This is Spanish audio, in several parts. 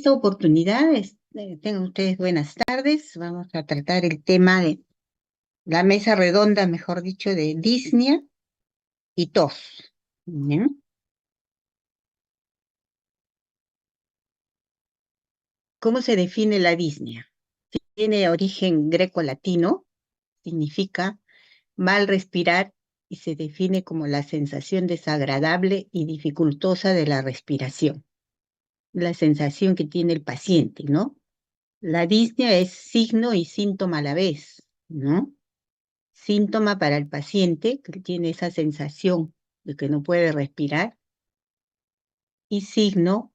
esta oportunidad, tengan ustedes buenas tardes. Vamos a tratar el tema de la mesa redonda, mejor dicho, de disnea y tos. ¿Ya? ¿Cómo se define la disnea? Tiene origen greco-latino, significa mal respirar y se define como la sensación desagradable y dificultosa de la respiración, la sensación que tiene el paciente, ¿no? La disnea es signo y síntoma a la vez, ¿no? Síntoma para el paciente que tiene esa sensación de que no puede respirar y signo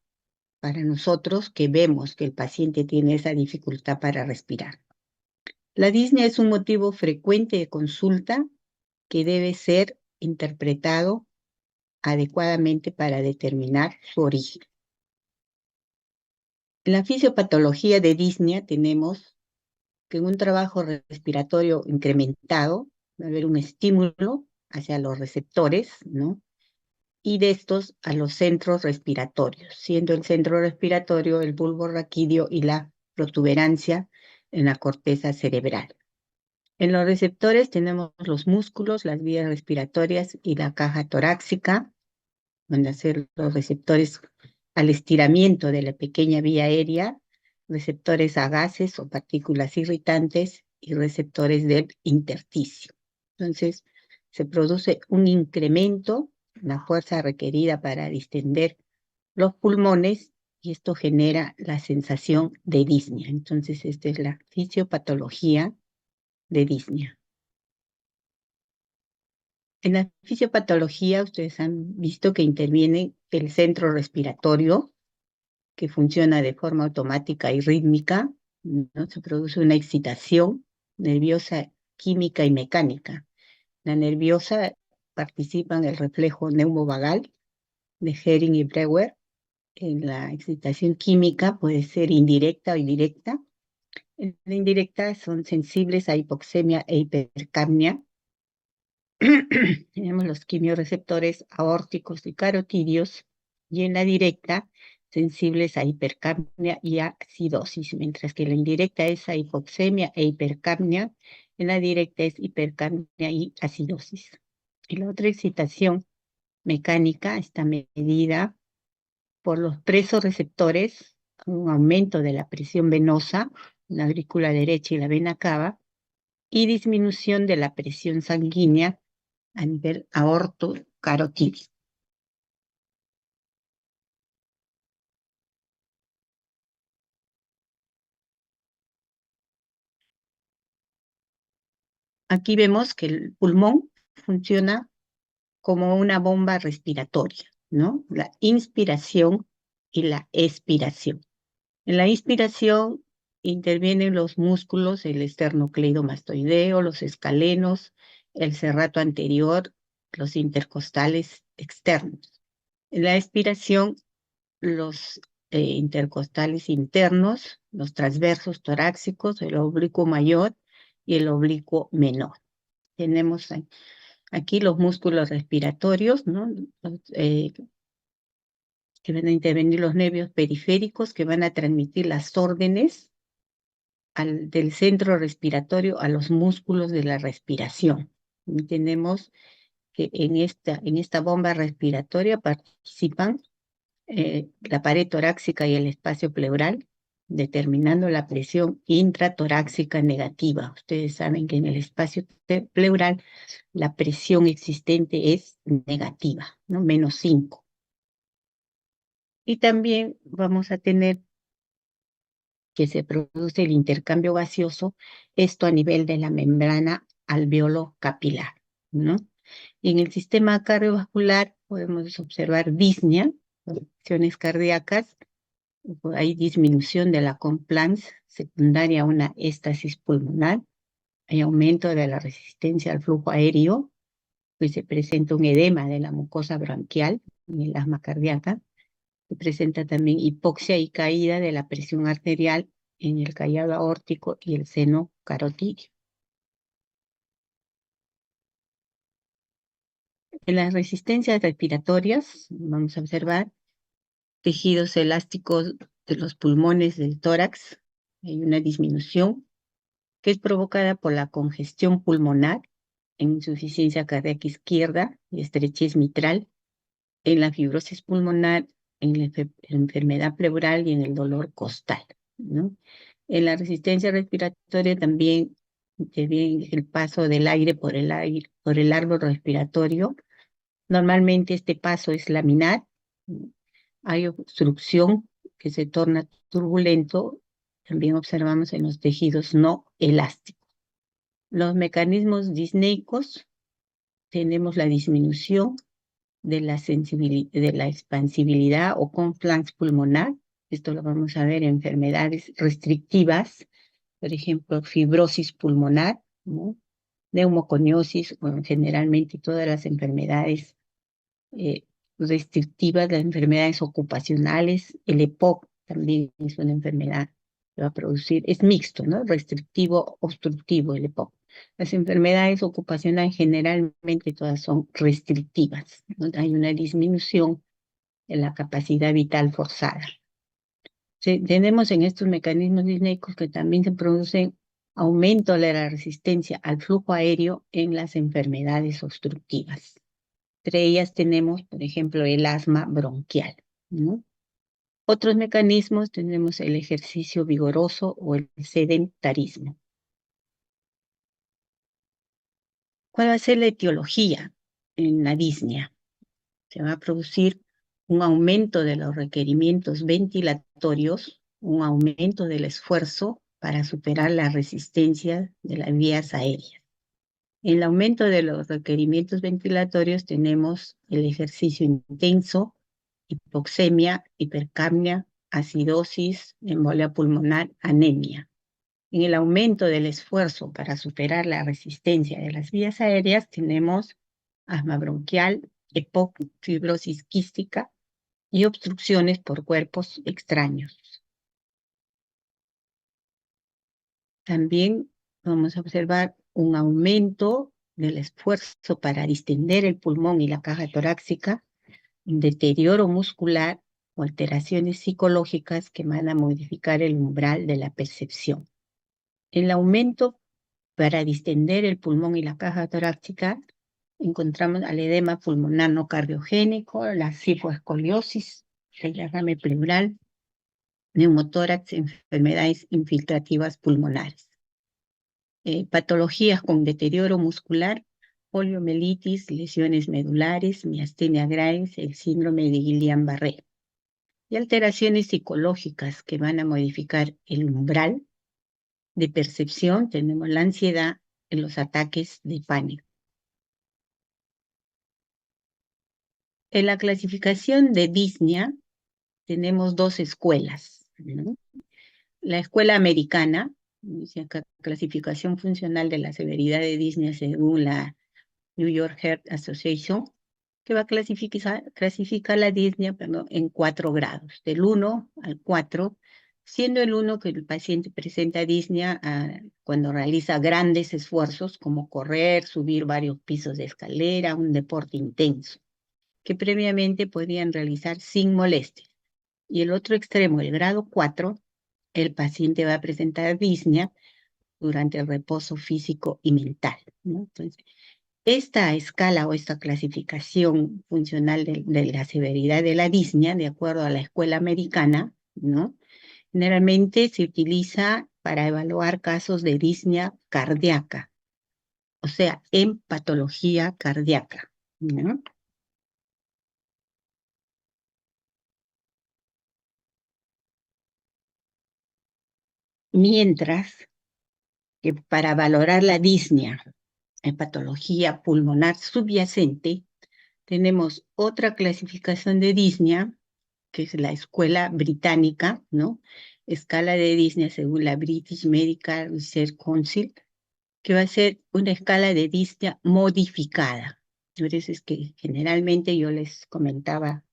para nosotros que vemos que el paciente tiene esa dificultad para respirar. La disnea es un motivo frecuente de consulta que debe ser interpretado adecuadamente para determinar su origen. En la fisiopatología de disnea tenemos que en un trabajo respiratorio incrementado va a haber un estímulo hacia los receptores, ¿no? Y de estos a los centros respiratorios, siendo el centro respiratorio el bulbo raquídeo y la protuberancia en la corteza cerebral. En los receptores tenemos los músculos, las vías respiratorias y la caja torácica, van a ser los receptores al estiramiento de la pequeña vía aérea, receptores a gases o partículas irritantes y receptores del intersticio. Entonces, se produce un incremento en la fuerza requerida para distender los pulmones y esto genera la sensación de disnea. Entonces, esta es la fisiopatología de disnea. En la fisiopatología, ustedes han visto que interviene el centro respiratorio, que funciona de forma automática y rítmica, ¿no? Se produce una excitación nerviosa, química y mecánica. La nerviosa participa en el reflejo neumovagal de Hering y Breuer. En la excitación química puede ser indirecta o directa. En la indirecta son sensibles a hipoxemia e hipercapnia. Tenemos los quimiorreceptores aórticos y carotídeos, y en la directa, sensibles a hipercapnia y a acidosis, mientras que la indirecta es a hipoxemia e hipercapnia, en la directa es hipercapnia y acidosis. Y la otra excitación mecánica está medida por los presorreceptores, un aumento de la presión venosa, la aurícula derecha y la vena cava, y disminución de la presión sanguínea a nivel aortocarotídeo. Aquí vemos que el pulmón funciona como una bomba respiratoria, ¿no? La inspiración y la expiración. En la inspiración intervienen los músculos, el esternocleidomastoideo, los escalenos, el serrato anterior, los intercostales externos. En la expiración, los intercostales internos, los transversos torácicos, el oblicuo mayor y el oblicuo menor. Tenemos aquí los músculos respiratorios, ¿no? Que van a intervenir los nervios periféricos que van a transmitir las órdenes del centro respiratorio a los músculos de la respiración. Y tenemos que en esta bomba respiratoria participan la pared torácica y el espacio pleural, determinando la presión intratorácica negativa. Ustedes saben que en el espacio pleural la presión existente es negativa, ¿no? -5. Y también vamos a tener que se produce el intercambio gaseoso, esto a nivel de la membrana alveolo-capilar, ¿no? Y en el sistema cardiovascular podemos observar disnea, acciones cardíacas. Hay disminución de la compliance secundaria a una éstasis pulmonar, hay aumento de la resistencia al flujo aéreo, pues se presenta un edema de la mucosa bronquial en el asma cardíaca, se presenta también hipoxia y caída de la presión arterial en el callado aórtico y el seno carotídeo. En las resistencias respiratorias vamos a observar tejidos elásticos de los pulmones del tórax. Hay una disminución que es provocada por la congestión pulmonar, en insuficiencia cardíaca izquierda y estrechez mitral, en la fibrosis pulmonar, en la enfermedad pleural y en el dolor costal, ¿no? En la resistencia respiratoria también se ve el paso del aire, por el árbol respiratorio. Normalmente este paso es laminar, hay obstrucción que se torna turbulento, también observamos en los tejidos no elásticos. Los mecanismos disneicos, tenemos la disminución de la expansibilidad o conflux pulmonar. Esto lo vamos a ver en enfermedades restrictivas, por ejemplo, fibrosis pulmonar, ¿no? Neumoconiosis, bueno, generalmente todas las enfermedades restrictivas, las enfermedades ocupacionales. El EPOC también es una enfermedad que va a producir, es mixto, ¿no? Restrictivo, obstructivo el EPOC. Las enfermedades ocupacionales generalmente todas son restrictivas, ¿no? Hay una disminución en la capacidad vital forzada. Tenemos en estos mecanismos disneicos que también se produce aumento de la resistencia al flujo aéreo en las enfermedades obstructivas. Entre ellas tenemos, por ejemplo, el asma bronquial, ¿no? Otros mecanismos tenemos el ejercicio vigoroso o el sedentarismo. ¿Cuál va a ser la etiología en la disnea? Se va a producir un aumento de los requerimientos ventilatorios, un aumento del esfuerzo para superar la resistencia de las vías aéreas. En el aumento de los requerimientos ventilatorios tenemos el ejercicio intenso, hipoxemia, hipercapnia, acidosis, embolia pulmonar, anemia. En el aumento del esfuerzo para superar la resistencia de las vías aéreas tenemos asma bronquial, EPOC, fibrosis quística y obstrucciones por cuerpos extraños. También vamos a observar un aumento del esfuerzo para distender el pulmón y la caja torácica, un deterioro muscular o alteraciones psicológicas que van a modificar el umbral de la percepción. El aumento para distender el pulmón y la caja torácica, encontramos al edema pulmonar no cardiogénico, la cifoescoliosis, el derrame pleural, neumotórax, enfermedades infiltrativas pulmonares. Patologías con deterioro muscular, poliomielitis, lesiones medulares, miastenia gravis, el síndrome de Guillain-Barré. Y alteraciones psicológicas que van a modificar el umbral de percepción, tenemos la ansiedad en los ataques de pánico. En la clasificación de disnea tenemos dos escuelas, ¿no? La escuela americana, dice acá, clasificación funcional de la severidad de disnea según la New York Heart Association, que va a clasificar la disnea, en 4 grados, del 1 al 4, siendo el 1 que el paciente presenta disnea cuando realiza grandes esfuerzos como correr, subir varios pisos de escalera, un deporte intenso, que previamente podrían realizar sin molestia. Y el otro extremo, el grado 4, el paciente va a presentar disnea durante el reposo físico y mental, ¿no? Entonces, esta escala o esta clasificación funcional de la severidad de la disnea, de acuerdo a la escuela americana, ¿no? Generalmente se utiliza para evaluar casos de disnea cardíaca, o sea, en patología cardíaca, ¿no? Mientras que para valorar la disnea en patología pulmonar subyacente, tenemos otra clasificación de disnea, que es la escuela británica, ¿no? Escala de disnea según la British Medical Research Council, que va a ser una escala de disnea modificada. Por eso es que generalmente yo les comentaba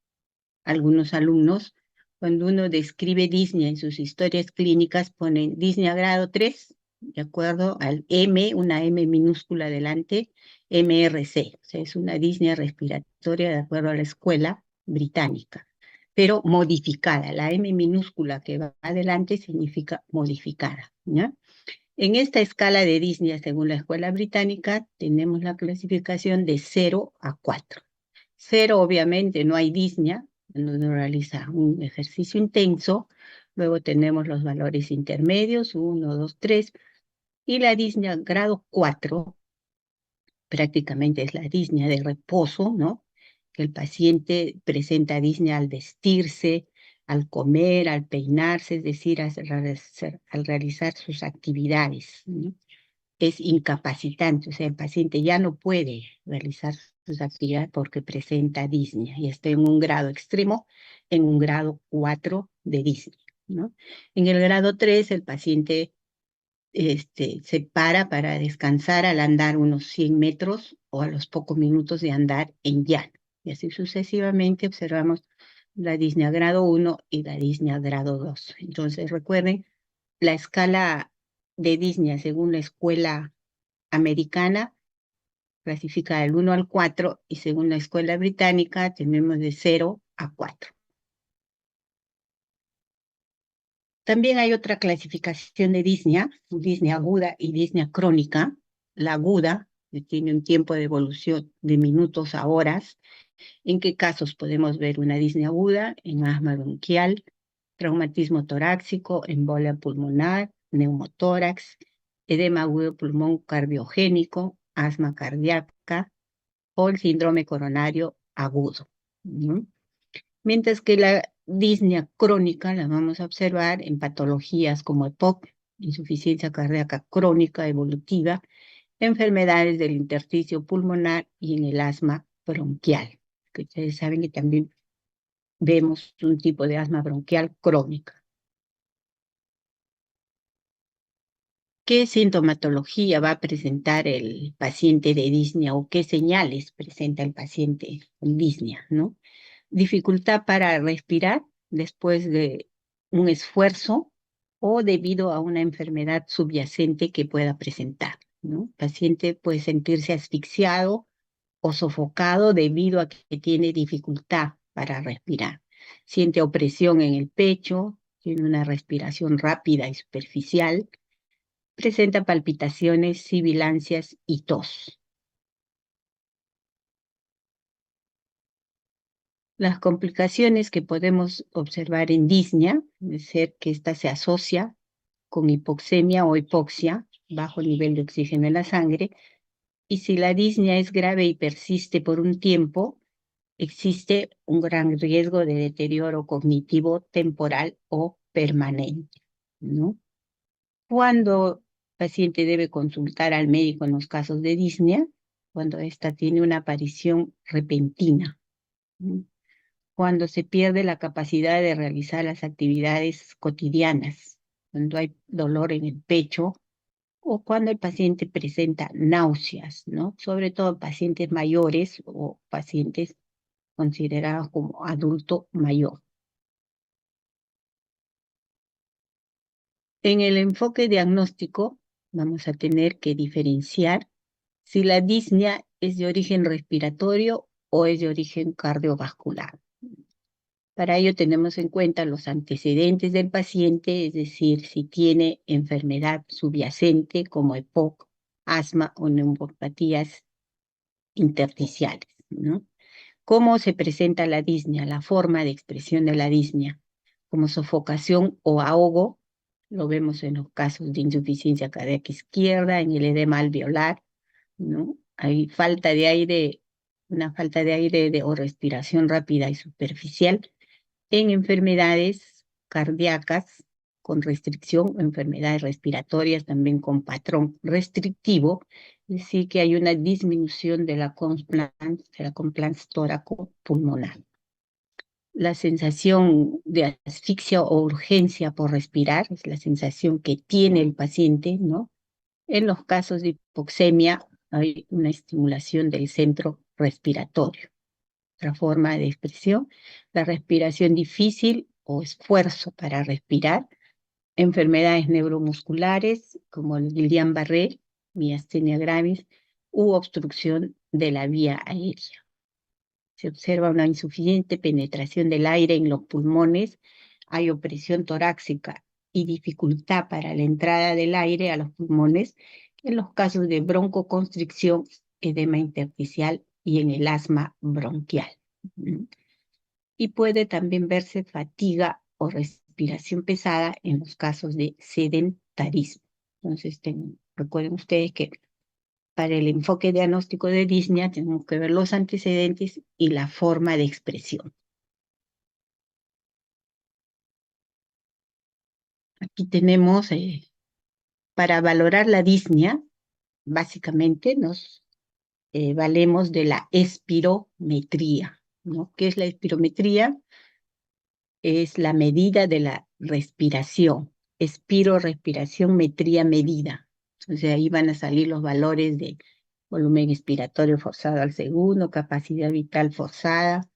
a algunos alumnos, cuando uno describe disnea en sus historias clínicas, ponen disnea grado 3, de acuerdo al M, una M minúscula adelante, MRC, o sea, es una disnea respiratoria de acuerdo a la escuela británica. pero modificada. La M minúscula que va adelante significa modificada, ¿ya? En esta escala de disnea, según la Escuela Británica, tenemos la clasificación de 0 a 4. 0, obviamente, no hay disnea, cuando uno realiza un ejercicio intenso. Luego tenemos los valores intermedios, 1, 2, 3. Y la disnea grado 4, prácticamente es la disnea de reposo, ¿no? Que el paciente presenta disnea al vestirse, al comer, al peinarse, es decir, al realizar sus actividades, ¿no? Es incapacitante, o sea, el paciente ya no puede realizar sus actividades porque presenta disnea y está en un grado extremo, en un grado 4 de disnea, ¿no? En el grado 3, el paciente se para descansar al andar unos 100 metros o a los pocos minutos de andar en llano. Y así sucesivamente observamos la disnea grado 1 y la disnea grado 2. Entonces, recuerden, la escala de disnea según la escuela americana clasifica del 1 al 4 y según la escuela británica tenemos de 0 a 4. También hay otra clasificación de disnea aguda y disnea crónica. La aguda tiene un tiempo de evolución de minutos a horas. ¿En qué casos podemos ver una disnea aguda? En asma bronquial, traumatismo torácico, embolia pulmonar, neumotórax, edema agudo pulmón cardiogénico, asma cardíaca o el síndrome coronario agudo, ¿no? Mientras que la disnea crónica la vamos a observar en patologías como EPOC, insuficiencia cardíaca crónica evolutiva, enfermedades del intersticio pulmonar y en el asma bronquial, que ustedes saben que también vemos un tipo de asma bronquial crónica. ¿Qué sintomatología va a presentar el paciente de disnea o qué señales presenta el paciente con disnea, ¿no? Dificultad para respirar después de un esfuerzo o debido a una enfermedad subyacente que pueda presentar, ¿no? El paciente puede sentirse asfixiado o sofocado debido a que tiene dificultad para respirar. Siente opresión en el pecho, tiene una respiración rápida y superficial, presenta palpitaciones, sibilancias y tos. Las complicaciones que podemos observar en disnea, es ser que esta se asocia con hipoxemia o hipoxia, bajo nivel de oxígeno en la sangre, y si la disnea es grave y persiste por un tiempo, existe un gran riesgo de deterioro cognitivo temporal o permanente, ¿no? Cuando el paciente debe consultar al médico en los casos de disnea, cuando ésta tiene una aparición repentina, ¿no? Cuando se pierde la capacidad de realizar las actividades cotidianas, cuando hay dolor en el pecho o cuando el paciente presenta náuseas, ¿no? Sobre todo pacientes mayores o pacientes considerados como adulto mayor. En el enfoque diagnóstico vamos a tener que diferenciar si la disnea es de origen respiratorio o es de origen cardiovascular. Para ello tenemos en cuenta los antecedentes del paciente, es decir, si tiene enfermedad subyacente como EPOC, asma o neumopatías intersticiales, ¿no? ¿Cómo se presenta la disnea? La forma de expresión de la disnea, como sofocación o ahogo, lo vemos en los casos de insuficiencia cardíaca izquierda, en el edema alveolar, ¿no? Hay falta de aire, una falta de aire o respiración rápida y superficial en enfermedades cardíacas con restricción, enfermedades respiratorias también con patrón restrictivo, es decir, que hay una disminución de la compliance tóraco-pulmonar. La sensación de asfixia o urgencia por respirar es la sensación que tiene el paciente, ¿no? En los casos de hipoxemia hay una estimulación del centro respiratorio. Otra forma de expresión, la respiración difícil o esfuerzo para respirar, enfermedades neuromusculares como el Guillain-Barré, miastenia gravis, u obstrucción de la vía aérea. Se observa una insuficiente penetración del aire en los pulmones, hay opresión torácica y dificultad para la entrada del aire a los pulmones en los casos de broncoconstricción, edema intersticial y en el asma bronquial. Y puede también verse fatiga o respiración pesada en los casos de sedentarismo. Entonces, recuerden ustedes que para el enfoque diagnóstico de disnea tenemos que ver los antecedentes y la forma de expresión. Aquí tenemos, para valorar la disnea, básicamente nos valemos de la espirometría, ¿no? ¿Qué es la espirometría? Es la medida de la respiración. Espiro, respiración, metría, medida. Entonces ahí van a salir los valores de volumen expiratorio forzado al segundo, capacidad vital forzada,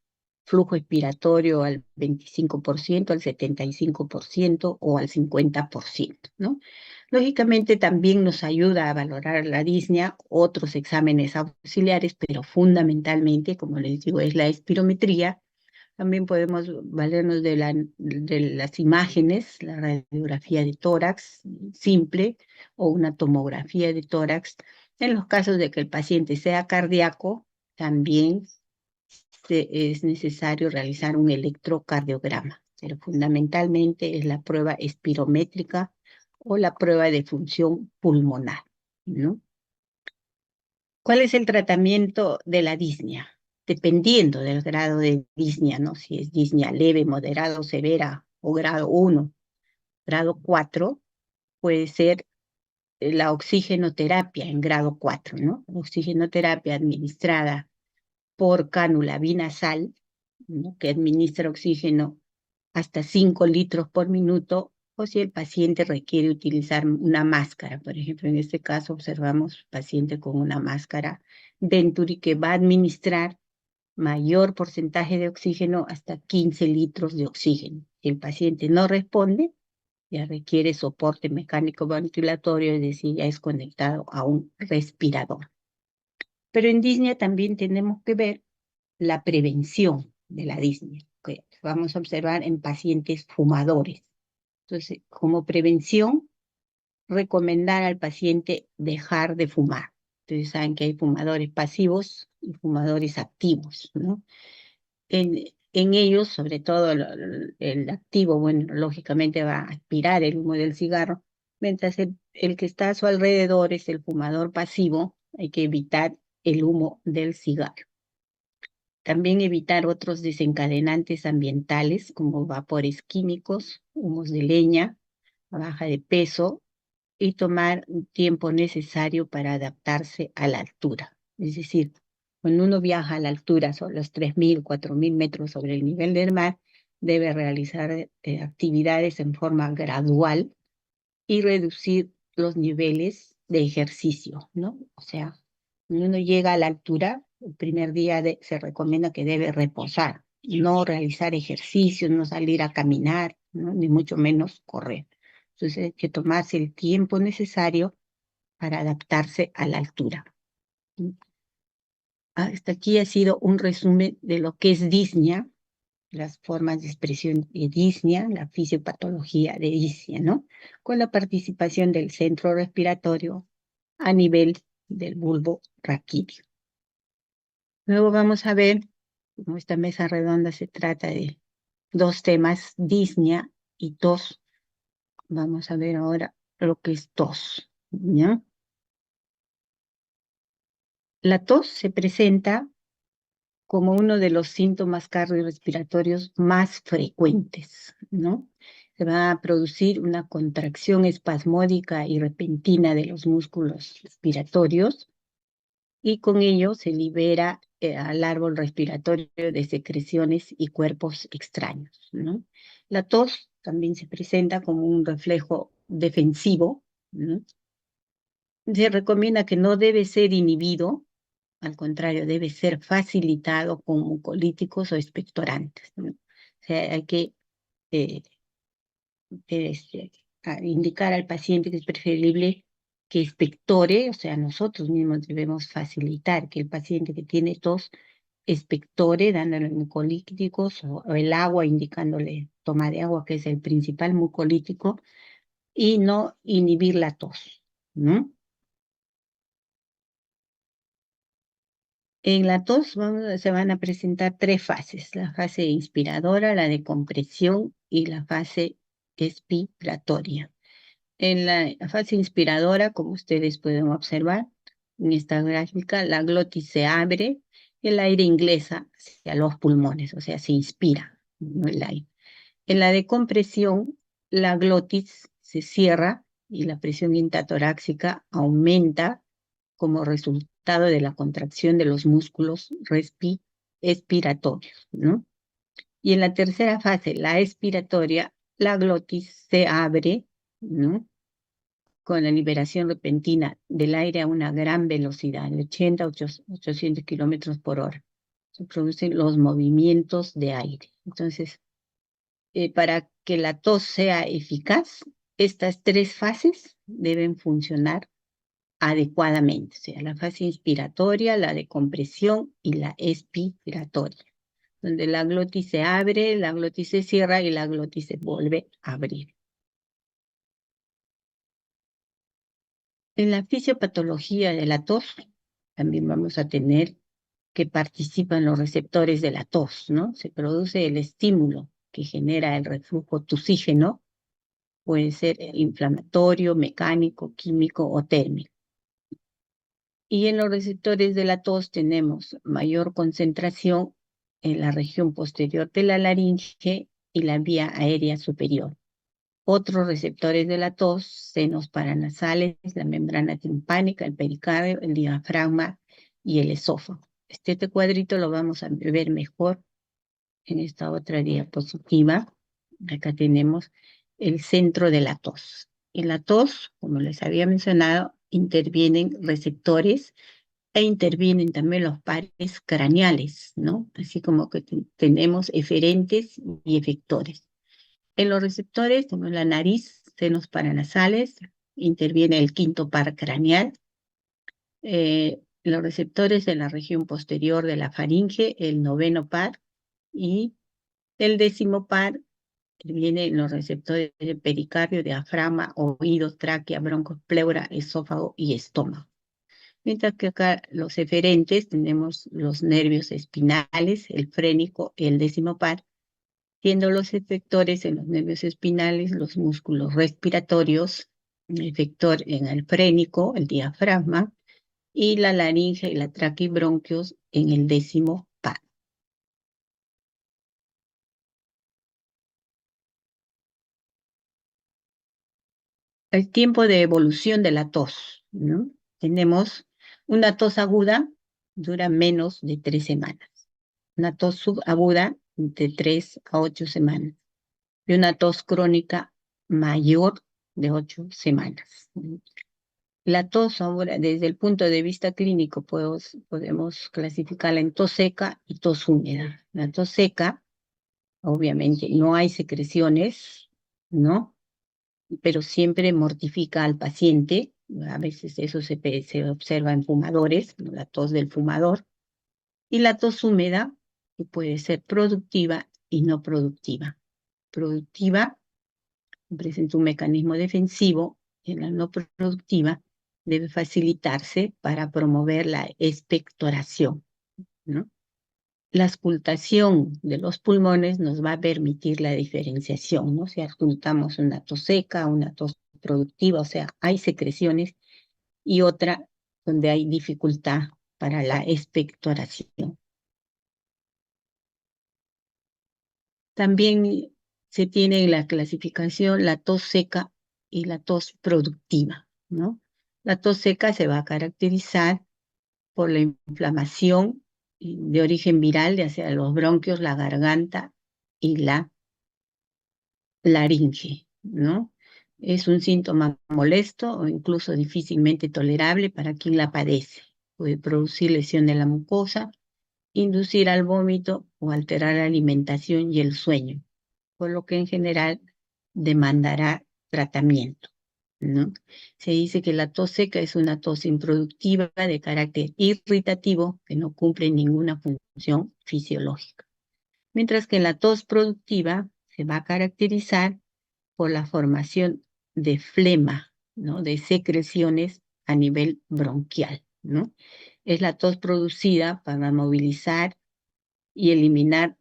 flujo expiratorio al 25%, al 75% o al 50%, ¿no? Lógicamente también nos ayuda a valorar la disnea otros exámenes auxiliares, pero fundamentalmente, como les digo, es la espirometría. También podemos valernos de las imágenes, la radiografía de tórax simple o una tomografía de tórax. En los casos de que el paciente sea cardíaco, también es necesario realizar un electrocardiograma, pero fundamentalmente es la prueba espirométrica o la prueba de función pulmonar, ¿no? ¿Cuál es el tratamiento de la disnea? Dependiendo del grado de disnea, ¿no? Si es disnea leve, moderado, severa o grado 1, grado 4, puede ser la oxigenoterapia en grado 4, ¿no? Oxigenoterapia administrada por cánula binasal, ¿no? Que administra oxígeno hasta 5 litros por minuto, o si el paciente requiere utilizar una máscara. Por ejemplo, en este caso observamos paciente con una máscara Venturi que va a administrar mayor porcentaje de oxígeno hasta 15 litros de oxígeno. Si el paciente no responde, ya requiere soporte mecánico ventilatorio, es decir, ya es conectado a un respirador. Pero en disnea también tenemos que ver la prevención de la disnea, que vamos a observar en pacientes fumadores. Entonces, como prevención, recomendar al paciente dejar de fumar. Ustedes saben que hay fumadores pasivos y fumadores activos, ¿no? En ellos, sobre todo el activo, bueno, lógicamente va a aspirar el humo del cigarro, mientras el que está a su alrededor es el fumador pasivo, hay que evitar el humo del cigarro. También evitar otros desencadenantes ambientales como vapores químicos, humos de leña, baja de peso y tomar un tiempo necesario para adaptarse a la altura. Es decir, cuando uno viaja a la altura, son los 3.000, 4.000 metros sobre el nivel del mar, debe realizar actividades en forma gradual y reducir los niveles de ejercicio, ¿no? O sea, cuando uno llega a la altura, el primer día se recomienda que debe reposar, no realizar ejercicios, no salir a caminar, ¿no? Ni mucho menos correr. Entonces hay que tomarse el tiempo necesario para adaptarse a la altura. Hasta aquí ha sido un resumen de lo que es disnea, las formas de expresión de disnea, la fisiopatología de disnea, ¿no? Con la participación del centro respiratorio a nivel del bulbo raquídeo. Luego vamos a ver, como esta mesa redonda se trata de dos temas, disnea y tos. Vamos a ver ahora lo que es tos, ¿ya? La tos se presenta como uno de los síntomas cardiorrespiratorios más frecuentes, ¿no? Se va a producir una contracción espasmódica y repentina de los músculos respiratorios y con ello se libera al árbol respiratorio de secreciones y cuerpos extraños, ¿no? La tos también se presenta como un reflejo defensivo, ¿no? Se recomienda que no debe ser inhibido, al contrario, debe ser facilitado con mucolíticos o expectorantes, ¿no? O sea, hay que eh, este, indicar al paciente que es preferible que expectore, o sea, nosotros mismos debemos facilitar que el paciente que tiene tos expectore, dándole mucolíticos o el agua, indicándole toma de agua, que es el principal mucolítico, y no inhibir la tos, ¿no? En la tos se van a presentar tres fases: la fase inspiradora, la de compresión y la fase expiratoria. En la fase inspiradora, como ustedes pueden observar en esta gráfica, la glotis se abre, el aire ingresa hacia los pulmones, o sea, se inspira, ¿no?, el aire. En la de compresión, la glotis se cierra y la presión intratorácica aumenta como resultado de la contracción de los músculos expiratorios, ¿no? Y en la tercera fase, la expiratoria, la glotis se abre, ¿no?, con la liberación repentina del aire a una gran velocidad, de 80 a 800 kilómetros por hora. Se producen los movimientos de aire. Entonces, para que la tos sea eficaz, estas tres fases deben funcionar adecuadamente, o sea, la fase inspiratoria, la de compresión y la expiratoria, donde la glotis se abre, la glotis se cierra y la glotis se vuelve a abrir. En la fisiopatología de la tos, también vamos a tener que participan los receptores de la tos, ¿no? Se produce el estímulo que genera el reflujo tusígeno, puede ser inflamatorio, mecánico, químico o térmico. Y en los receptores de la tos tenemos mayor concentración en la región posterior de la laringe y la vía aérea superior. Otros receptores de la tos, senos paranasales, la membrana timpánica, el pericardio, el diafragma y el esófago. Este cuadrito lo vamos a ver mejor en esta otra diapositiva. Acá tenemos el centro de la tos. En la tos, como les había mencionado, intervienen receptores e intervienen también los pares craneales, ¿no? Así como que tenemos eferentes y efectores. En los receptores tenemos la nariz, senos paranasales, interviene el quinto par craneal, los receptores en la región posterior de la faringe, el noveno par, y el décimo par interviene en los receptores del pericardio, diafragma, oídos, tráquea, broncos, pleura, esófago y estómago. Mientras que acá los eferentes tenemos los nervios espinales, el frénico y el décimo par, siendo los efectores en los nervios espinales los músculos respiratorios, el efector en el frénico, el diafragma, y la laringe y la tráquea y bronquios en el décimo par. El tiempo de evolución de la tos, ¿no? Tenemos una tos aguda, dura menos de 3 semanas. Una tos subaguda, de 3 a 8 semanas. Y una tos crónica mayor de 8 semanas. La tos ahora, desde el punto de vista clínico, podemos clasificarla en tos seca y tos húmeda. La tos seca, obviamente, no hay secreciones, ¿no? Pero siempre mortifica al paciente. A veces eso se observa en fumadores, ¿no?, la tos del fumador. Y la tos húmeda, que puede ser productiva y no productiva. Productiva presenta un mecanismo defensivo, y en la no productiva debe facilitarse para promover la expectoración, ¿no? La auscultación de los pulmones nos va a permitir la diferenciación, ¿no? Si auscultamos una tos seca, una tos productiva, o sea, hay secreciones, y otra donde hay dificultad para la expectoración. También se tiene en la clasificación la tos seca y la tos productiva, ¿no? La tos seca se va a caracterizar por la inflamación de origen viral, ya sea los bronquios, la garganta y la laringe, ¿no? Es un síntoma molesto o incluso difícilmente tolerable para quien la padece. Puede producir lesión de la mucosa, inducir al vómito o alterar la alimentación y el sueño, por lo que en general demandará tratamiento. ¿no? Se dice que la tos seca es una tos improductiva de carácter irritativo que no cumple ninguna función fisiológica. Mientras que la tos productiva se va a caracterizar por la formación de flema, ¿no? De secreciones a nivel bronquial, ¿no? Es la tos producida para movilizar y eliminar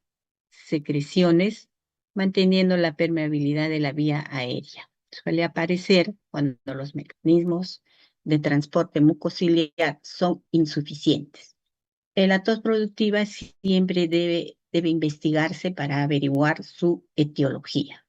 secreciones, manteniendo la permeabilidad de la vía aérea. Suele aparecer cuando los mecanismos de transporte mucociliar son insuficientes. La tos productiva siempre debe investigarse para averiguar su etiología.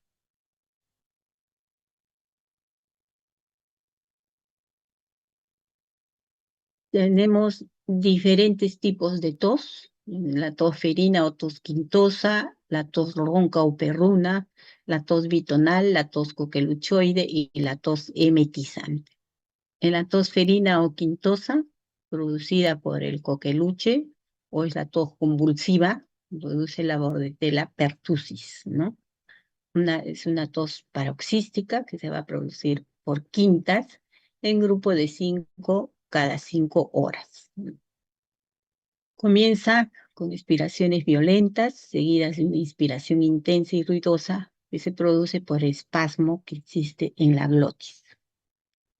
Tenemos diferentes tipos de tos, la tos ferina o tos quintosa, la tos ronca o perruna, la tos bitonal, la tos coqueluchoide y la tos emetizante. En la tos ferina o quintosa, producida por el coqueluche, o es la tos convulsiva, produce la bordetella pertussis, ¿no? Es una tos paroxística que se va a producir por quintas en grupo de 5 cada 5 horas. Comienza con inspiraciones violentas, seguidas de una inspiración intensa y ruidosa que se produce por espasmo que existe en la glotis.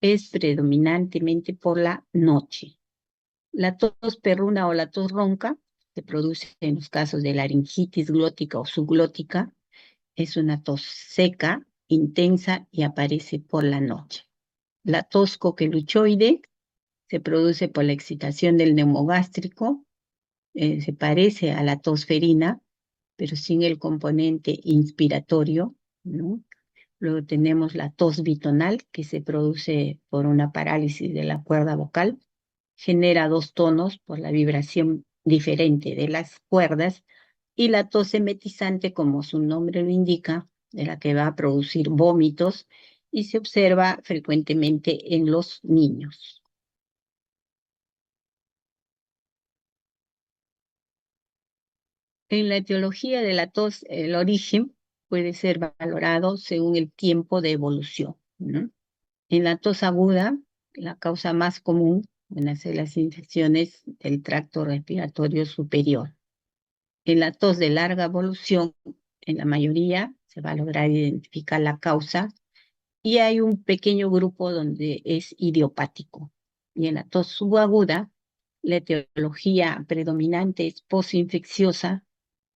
Es predominantemente por la noche. La tos perruna o la tos ronca se produce en los casos de laringitis glótica o subglótica. Es una tos seca, intensa y aparece por la noche. La tos coqueluchoide se produce por la excitación del neumogástrico, se parece a la tos ferina, pero sin el componente inspiratorio, ¿no? Luego tenemos la tos bitonal, que se produce por una parálisis de la cuerda vocal, genera dos tonos por la vibración diferente de las cuerdas, y la tos emetizante, como su nombre lo indica, de la que va a producir vómitos y se observa frecuentemente en los niños. En la etiología de la tos, el origen puede ser valorado según el tiempo de evolución, ¿no? En la tos aguda, la causa más común van a ser las infecciones del tracto respiratorio superior. En la tos de larga evolución, en la mayoría se va a lograr identificar la causa y hay un pequeño grupo donde es idiopático. Y en la tos subaguda, la etiología predominante es posinfecciosa,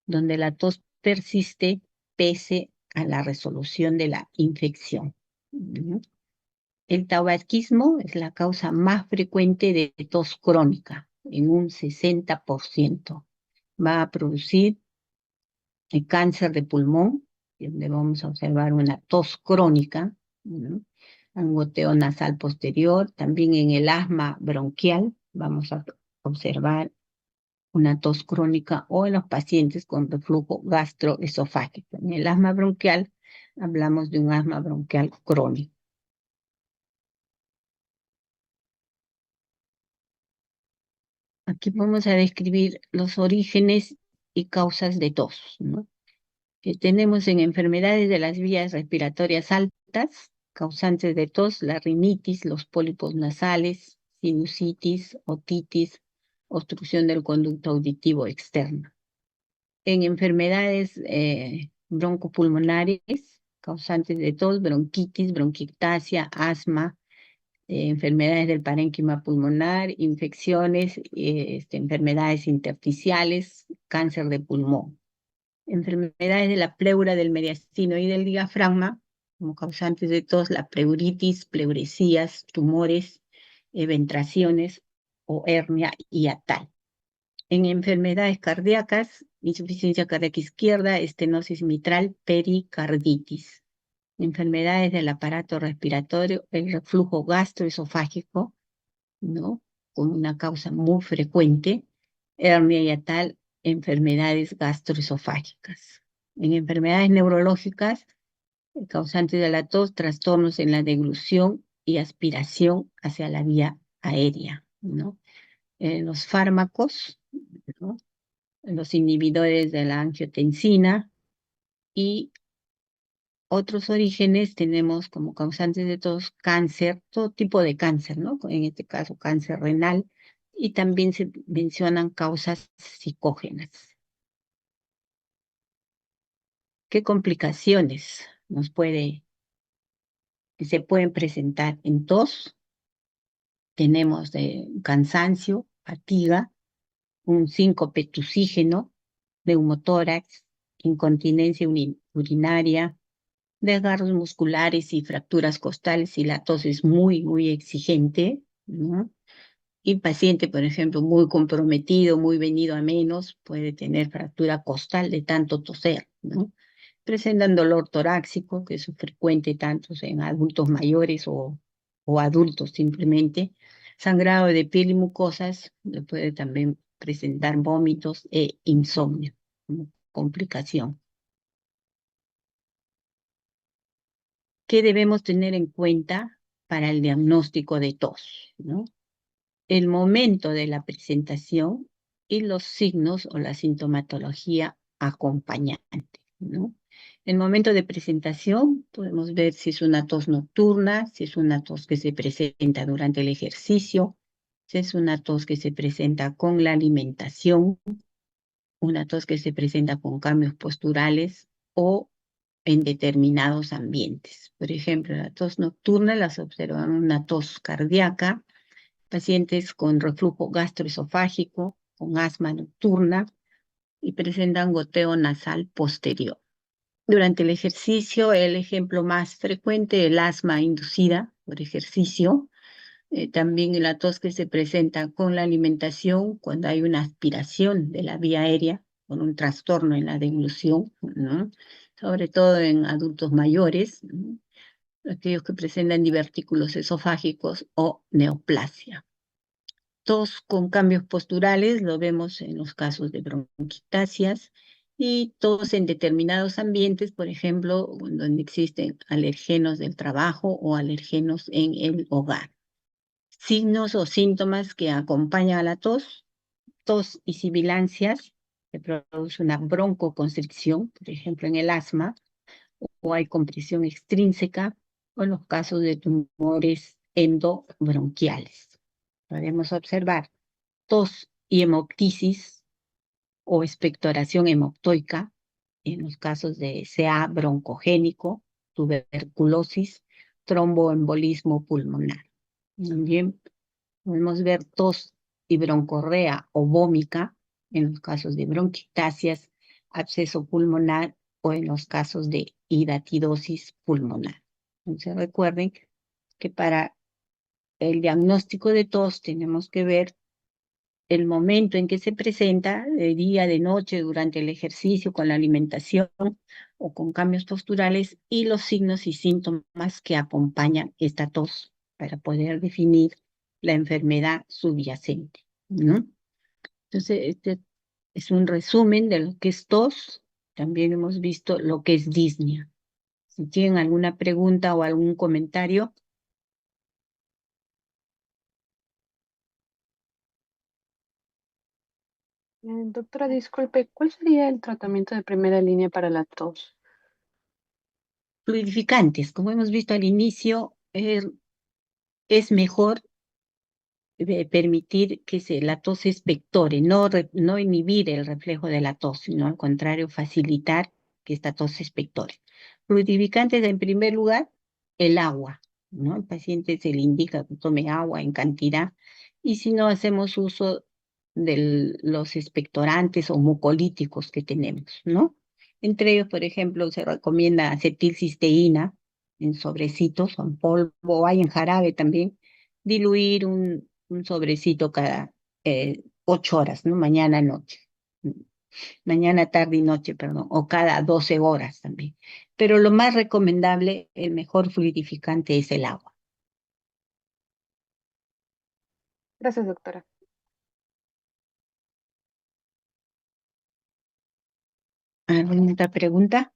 donde la tos persiste pese a la resolución de la infección. El tabaquismo es la causa más frecuente de tos crónica, en un 60%. Va a producir el cáncer de pulmón, donde vamos a observar una tos crónica, ¿no? Un goteo nasal posterior. También en el asma bronquial vamos a observar una tos crónica o en los pacientes con reflujo gastroesofágico. En el asma bronquial hablamos de un asma bronquial crónico. Aquí vamos a describir los orígenes y causas de tos, ¿no? Que tenemos en enfermedades de las vías respiratorias altas, causantes de tos, la rinitis, los pólipos nasales, sinusitis, otitis, obstrucción del conducto auditivo externo. En enfermedades broncopulmonares, causantes de tos, bronquitis, bronquiectasia, asma, enfermedades del parénquima pulmonar, infecciones, enfermedades intersticiales, cáncer de pulmón. Enfermedades de la pleura, del mediastino y del diafragma, como causantes de tos, la pleuritis, pleuresías, tumores, ventraciones o hernia hiatal. En enfermedades cardíacas, insuficiencia cardíaca izquierda, estenosis mitral, pericarditis. Enfermedades del aparato respiratorio, el reflujo gastroesofágico, ¿no? Con una causa muy frecuente, hernia hiatal, enfermedades gastroesofágicas. En enfermedades neurológicas, causantes de la tos, trastornos en la deglución y aspiración hacia la vía aérea, ¿no? Los fármacos, ¿no? Los inhibidores de la angiotensina y Otros orígenes tenemos como causantes de tos cáncer, todo tipo de cáncer, ¿no? En este caso cáncer renal, y también se mencionan causas psicógenas. ¿Qué complicaciones se pueden presentar en tos? Tenemos cansancio, fatiga, un síncope tusígeno, neumotórax, incontinencia urinaria, desgarros musculares y fracturas costales si la tos es muy, muy exigente, ¿no? Y paciente, por ejemplo, muy comprometido, muy venido a menos, puede tener fractura costal de tanto toser, ¿no? Presentan dolor torácico, que es frecuente tanto en adultos mayores o adultos simplemente. Sangrado de piel y mucosas, puede también presentar vómitos e insomnio como complicación. ¿Qué debemos tener en cuenta para el diagnóstico de tos, ¿no? El momento de la presentación y los signos o la sintomatología acompañante, ¿no? El momento de presentación podemos ver si es una tos nocturna, si es una tos que se presenta durante el ejercicio, si es una tos que se presenta con la alimentación, una tos que se presenta con cambios posturales o en determinados ambientes. Por ejemplo, la tos nocturna las observan una tos cardíaca, pacientes con reflujo gastroesofágico, con asma nocturna y presentan goteo nasal posterior. Durante el ejercicio, el ejemplo más frecuente, el asma inducida por ejercicio, también la tos que se presenta con la alimentación cuando hay una aspiración de la vía aérea, con un trastorno en la deglución, ¿no? Sobre todo en adultos mayores, ¿no? Aquellos que presentan divertículos esofágicos o neoplasia. Tos con cambios posturales, lo vemos en los casos de bronquitasias, y tos en determinados ambientes, por ejemplo, donde existen alergenos del trabajo o alergenos en el hogar. Signos o síntomas que acompañan a la tos y sibilancias, que produce una broncoconstricción, por ejemplo, en el asma, o hay compresión extrínseca, o en los casos de tumores endobronquiales. Podemos observar tos y hemoptisis o expectoración hemoptoica en los casos de CA broncogénico, tuberculosis, tromboembolismo pulmonar. También podemos ver tos y broncorrea o vómica en los casos de bronquitasias, absceso pulmonar o en los casos de hidatidosis pulmonar. Entonces recuerden que para el diagnóstico de tos tenemos que ver el momento en que se presenta, de día, de noche, durante el ejercicio, con la alimentación o con cambios posturales, y los signos y síntomas que acompañan esta tos para poder definir la enfermedad subyacente, ¿no? Entonces, este es un resumen de lo que es tos. También hemos visto lo que es disnea. Si tienen alguna pregunta o algún comentario. Doctora, disculpe, ¿cuál sería el tratamiento de primera línea para la tos? Fluidificantes, como hemos visto al inicio, es mejor permitir que la tos se expectore, no inhibir el reflejo de la tos, sino al contrario, facilitar que esta tos se expectore. Fluidificantes, en primer lugar, el agua, ¿no? Al paciente se le indica que tome agua en cantidad, y si no, hacemos uso de los expectorantes o mucolíticos que tenemos, ¿no? Entre ellos, por ejemplo, se recomienda acetilcisteína en sobrecitos o en polvo, o hay en jarabe también, diluir un sobrecito cada 8 horas, ¿no? Mañana, noche. Mañana, tarde y noche, perdón, o cada 12 horas también. Pero lo más recomendable, el mejor fluidificante es el agua. Gracias, doctora. ¿Alguna otra pregunta?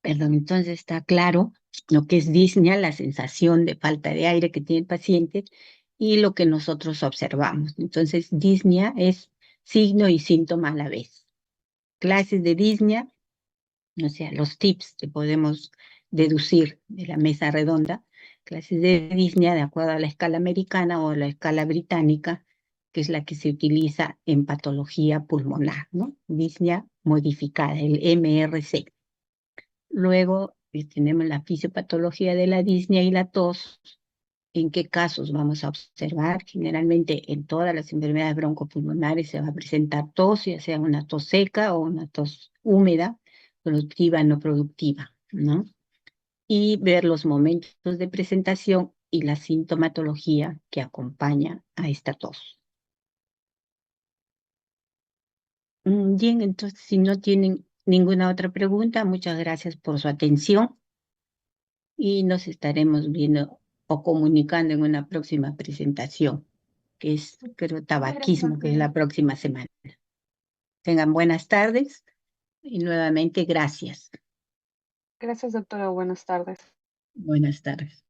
Perdón, entonces está claro lo que es disnea, la sensación de falta de aire que tiene el paciente y lo que nosotros observamos. Entonces, disnea es signo y síntoma a la vez. clases de disnea, o sea, los tips que podemos deducir de la mesa redonda, clases de disnea de acuerdo a la escala americana o la escala británica, que es la que se utiliza en patología pulmonar, ¿no? Disnea modificada, el MRC. Luego tenemos la fisiopatología de la disnea y la tos. ¿En qué casos vamos a observar? Generalmente en todas las enfermedades broncopulmonares se va a presentar tos, ya sea una tos seca o una tos húmeda, productiva, no productiva, ¿no? Y ver los momentos de presentación y la sintomatología que acompaña a esta tos. Bien, entonces si no tienen ninguna otra pregunta, muchas gracias por su atención y nos estaremos viendo o comunicando en una próxima presentación, que es, creo, Muchas gracias, tabaquismo, que es doctora. la próxima semana. Tengan buenas tardes y nuevamente gracias. Gracias, doctora. Buenas tardes. Buenas tardes.